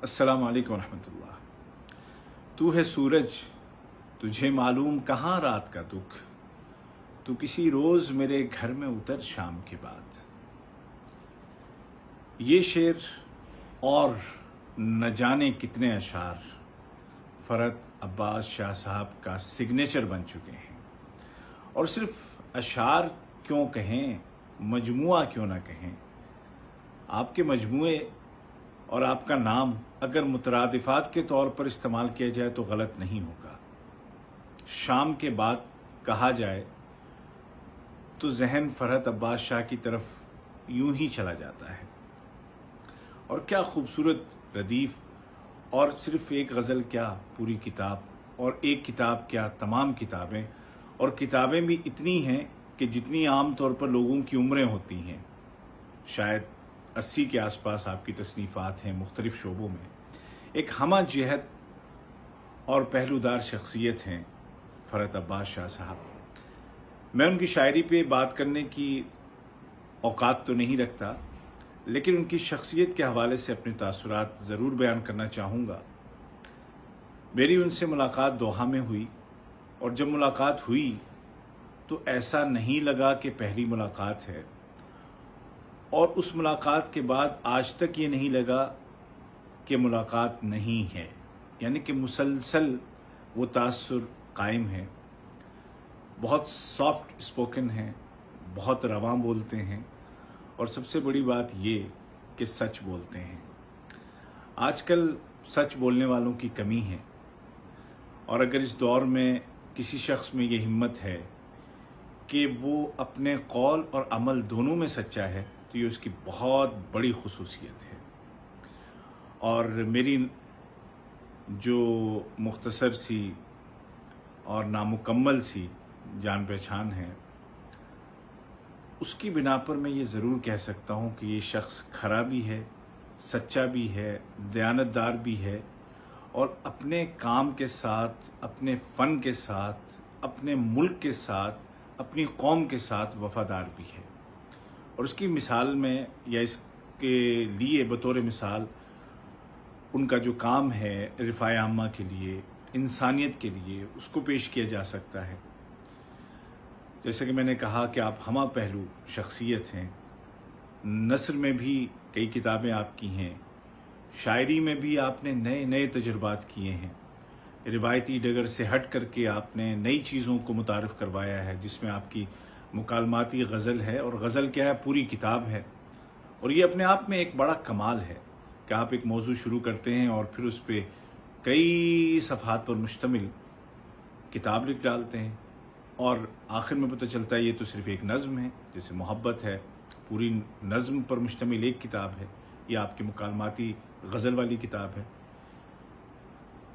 अस्सलाम वालेकुम रहमतुल्लाह। तू है सूरज, तुझे मालूम कहाँ रात का दुख, तू किसी रोज मेरे घर में उतर शाम के बाद। ये शेर और न जाने कितने अशार फरहत अब्बास शाह साहब का सिग्नेचर बन चुके हैं। और सिर्फ अशार क्यों कहें, मजमुआ क्यों ना कहें, आपके मजमुए और आपका नाम अगर मुतरादिफात के तौर पर इस्तेमाल किया जाए तो गलत नहीं होगा। शाम के बाद कहा जाए तो जहन फरहत अब्बास शाह की तरफ यूं ही चला जाता है। और क्या खूबसूरत रदीफ, और सिर्फ एक गज़ल क्या पूरी किताब, और एक किताब क्या तमाम किताबें, और किताबें भी इतनी हैं कि जितनी आम तौर पर लोगों की उम्रें होती हैं। शायद 80 के आसपास आपकी तसनीफ़ात हैं मुख्तलिफ़ शोबों में। एक हमा जहत और पहलूदार शख्सियत हैं फरहत अब्बास शाह साहब। मैं उनकी शायरी पे बात करने की औकात तो नहीं रखता, लेकिन उनकी शख्सियत के हवाले से अपने तासुरात ज़रूर बयान करना चाहूँगा। मेरी उनसे मुलाकात दोहा में हुई, और जब मुलाकात हुई तो ऐसा नहीं लगा कि पहली मुलाकात है, और उस मुलाकात के बाद आज तक ये नहीं लगा कि मुलाकात नहीं है। यानी कि मुसलसल वो तासुर कायम है। बहुत सॉफ्ट स्पोकन हैं, बहुत रवां बोलते हैं, और सबसे बड़ी बात ये कि सच बोलते हैं। आजकल सच बोलने वालों की कमी है, और अगर इस दौर में किसी शख्स में ये हिम्मत है कि वो अपने कौल और अमल दोनों में सच्चा है तो ये उसकी बहुत बड़ी खुसूसियत है। और मेरी जो मुख्तसर सी और नामुकम्मल सी जान पहचान है, उसकी बिना पर मैं ये ज़रूर कह सकता हूँ कि ये शख्स खरा भी है, सच्चा भी है, दयानतदार भी है, और अपने काम के साथ, अपने फ़न के साथ, अपने मुल्क के साथ, अपनी कौम के साथ वफ़ादार भी है। और उसकी मिसाल में, या इसके लिए बतौर मिसाल, उनका जो काम है रिफ़ाए आम्मा के लिए, इंसानियत के लिए, उसको पेश किया जा सकता है। जैसे कि मैंने कहा कि आप हमा पहलू शख्सियत हैं। नस्र में भी कई किताबें आपकी हैं, शायरी में भी आपने नए नए तजुर्बात किए हैं, रिवायती डगर से हट करके आपने नई चीज़ों को मुतारफ़ करवाया है, जिसमें आपकी मुकालमाती गज़ल है, और गज़ल क्या है, पूरी किताब है। और ये अपने आप में एक बड़ा कमाल है कि आप एक मौजू शुरू करते हैं और फिर उस पर कई सफ़हात पर मुश्तमिल किताब लिख डालते हैं, और आखिर में पता चलता है ये तो सिर्फ़ एक नज़्म है। जैसे मोहब्बत है, पूरी नज़्म पर मुश्तमिल एक किताब है, ये आपकी मुकालमाती गज़ल वाली किताब है।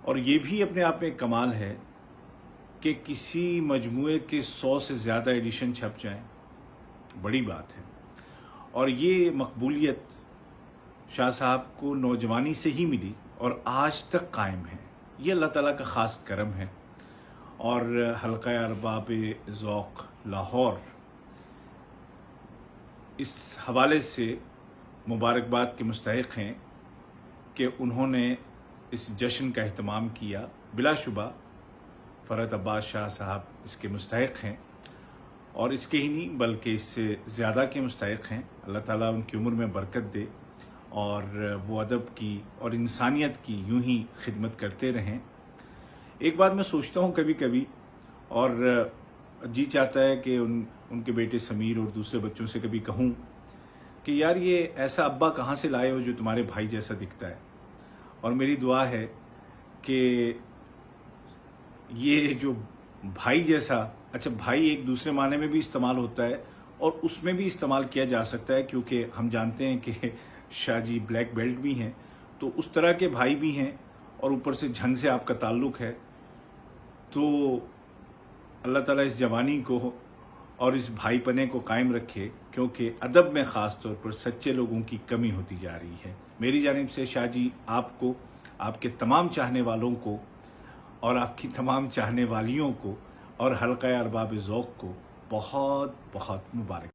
और ये भी अपने आप में एक कमाल है कि किसी मजमूए के 100 से ज़्यादा एडिशन छप जाएं, बड़ी बात है। और ये मकबूलियत शाह साहब को नौजवानी से ही मिली और आज तक कायम है। ये अल्लाह ताला का ख़ास करम है। और हल्का अरबाब ज़ौक़ लाहौर इस हवाले से मुबारकबाद के मुस्तहिक़ हैं कि उन्होंने इस जश्न का एहतमाम किया। बिलाशुबा फरहत अब्बास शाह साहब इसके मुस्तहिक़ हैं, और इसके ही नहीं बल्कि इससे ज़्यादा के मुस्तहिक़ हैं। अल्लाह ताला उनकी उम्र में बरकत दे, और वो अदब की और इंसानियत की यूं ही खिदमत करते रहें। एक बात मैं सोचता हूँ कभी कभी, और जी चाहता है कि उनके बेटे समीर और दूसरे बच्चों से कभी कहूँ कि यार ये ऐसा अब्बा कहाँ से लाए हो जो तुम्हारे भाई जैसा दिखता है। और मेरी दुआ है कि ये जो भाई जैसा, अच्छा भाई एक दूसरे माने में भी इस्तेमाल होता है और उसमें भी इस्तेमाल किया जा सकता है, क्योंकि हम जानते हैं कि शाह जी ब्लैक बेल्ट भी हैं, तो उस तरह के भाई भी हैं, और ऊपर से झंग से आपका ताल्लुक़ है। तो अल्लाह ताला इस जवानी को और इस भाईपने को कायम रखे, क्योंकि अदब में ख़ास तौर पर सच्चे लोगों की कमी होती जा रही है। मेरी जानिब से शाह जी आपको, आपके तमाम चाहने वालों को, और आपकी तमाम चाहने वालियों को, और हल्का अरबाब ज़ौक़ को बहुत बहुत मुबारक।